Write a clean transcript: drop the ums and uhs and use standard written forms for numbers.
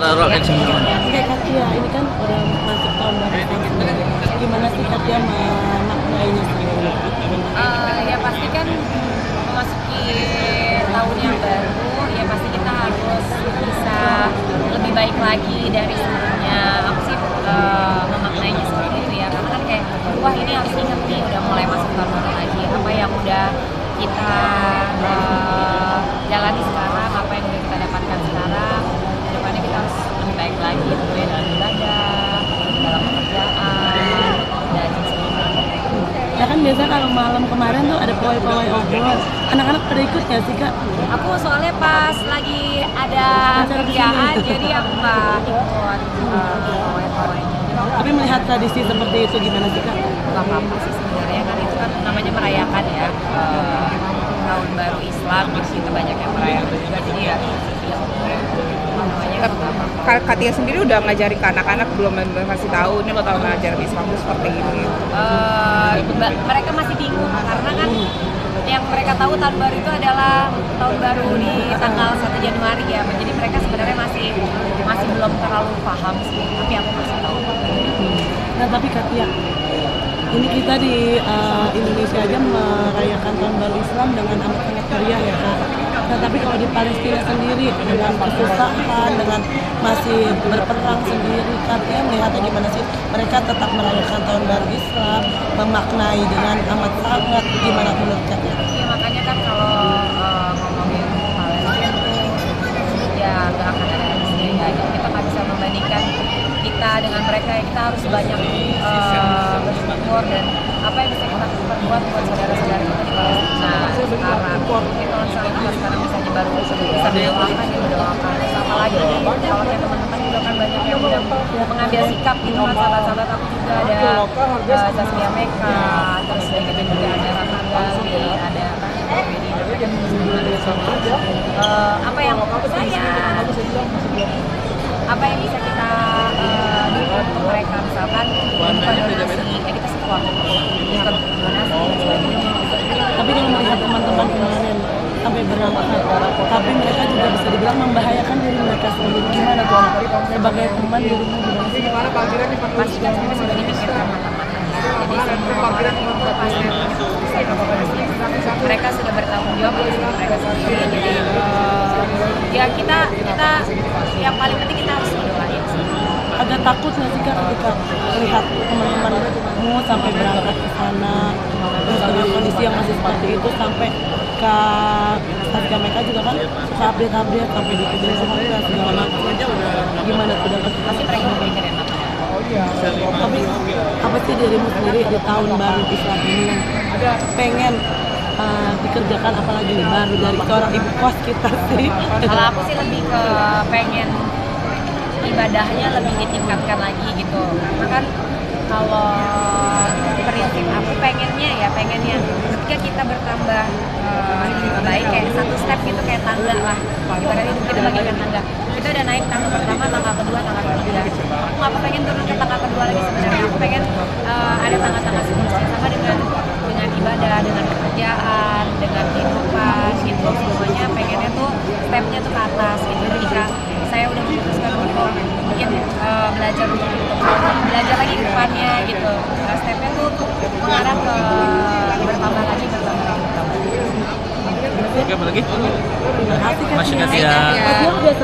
Roll action gimana? Oke Katia, ini kan udah masuk tahun baru Islam. Gimana sih Katia memaknainya sendiri? Ya pasti kan memasuki tahun yang baru, ya pasti kita harus bisa lebih baik lagi dari sebelumnya. Aku sih memaknainya seperti itu ya, karena kan kayak wah ini harus ingat nih udah mulai masuk tahun baru lagi. Apa yang udah kita jalani sekarang, apa yang udah kita dapatkan sekarang, kedepannya kita harus lebih baik lagi tentunya dalam ibadah, dalam pekerjaan, dan sebagainya. Ya kan biasa kalau malam kemarin tuh ada pawai-pawai obor. Anak-anak pada ikut nggak sih Kak? Aku soalnya pas lagi ada kerjaan, jadi aku nggak ikut pawai-pawainya. Tapi melihat tradisi seperti itu gimana sih Kak? Nggak apa-apa sih sebenarnya, kan itu kan namanya merayakan ya tahun baru Islam, terus kita banyak yang merayakan juga, jadi ya namanya nggak apa-apa. Katia sendiri udah ngajarin ke anak-anak, belum kasih tahu ini bakal ngajarin Islam tuh seperti ini. Mereka masih bingung karena kan yang mereka tahu tahun baru itu adalah tahun baru di tanggal 1 Januari ya, jadi mereka sebenarnya masih belum terlalu paham sih, tapi aku masih tahu. Nah tapi Katia, ini kita di Indonesia aja merayakan tahun baru Islam dengan amat sangat meriah ya Kak. Nah tapi kalau di Palestina sendiri dengan kesusahan, dengan masih berperang sendiri, Katia melihatnya gimana sih? Mereka tetap merayakan tahun baru Islam, memaknai dengan amat sangat, gimana menurut Katia? Ya makanya kan kalau ngomongin Palestina tuh ya nggak akan ada habisnya ya, kita nggak bisa membandingkan kita dengan mereka ya. Kita harus banyak bersyukur dan apa yang bisa kita perbuat buat saudara-saudara kita di Palestina sekarang. Mungkin kalau misalnya kita sekarang misalnya baru bisa mendoakan ya mendoakan, sama lagi kalau kayak teman-teman juga kan banyak yang udah mengambil sikap gitu kan, sahabat-sahabat aku juga ada Zaskia Meka, terus gitu juga ada Ratna Gali, ada apa yang apa yang bisa kita berikan untuk mereka, misalkan donasi, kita support ikut donasi dan sebagainya. Tapi kalau melihat teman-teman kemarin sampai berangkat, tapi mereka juga bisa dibilang membahayakan diri mereka sendiri. Gimana tuh sebagai teman di rumah gimana sih? Pasti kan sebenarnya sudah dipikirkan matang-matang. Jadi semua orang itu pasti mereka sudah bertanggung jawab atas diri mereka sendiri. Jadi ya kita yang paling penting kita harus berdoain sih. Agak takut nggak sih Kak ketika melihat teman-temanmu sampai berangkat ke sana terus dengan kondisi yang masih seperti itu, sampai ke Zaskia Meka juga kan suka update sampai di video harga segala macam. Gimana tuh dapat? Pasti mereka berpikirin matang. Tapi apa sih dirimu sendiri di tahun baru Islam ini yang pengen dikerjakan, apalagi baru dari seorang ibu kos kita sih? Kalau aku sih lebih ke pengen ibadahnya lebih ditingkatkan lagi gitu, karena kan kalau prinsip aku pengennya ketika kita bertambah baik kayak satu step gitu, kayak tangga lah ibaratnya kita bagikan tangga, kita udah naik tangga pertama, tangga kedua, tangga ketiga, aku nggak pengen turun ke tangga kedua lagi sebenarnya. Aku pengen ada tangga-tangga seterusnya, sama dengan ibadah, dengan pekerjaan, dengan kehidupan gitu, semuanya pengennya tuh stepnya tuh ke atas gitu. Ketika saya udah memutuskan untuk mungkin belajar lagi ke depannya gitu, stepnya tuh mengarah ke bertambah lagi. Oke, apa lagi? Terima kasih Kak Masih Tia. Katia. Katia udah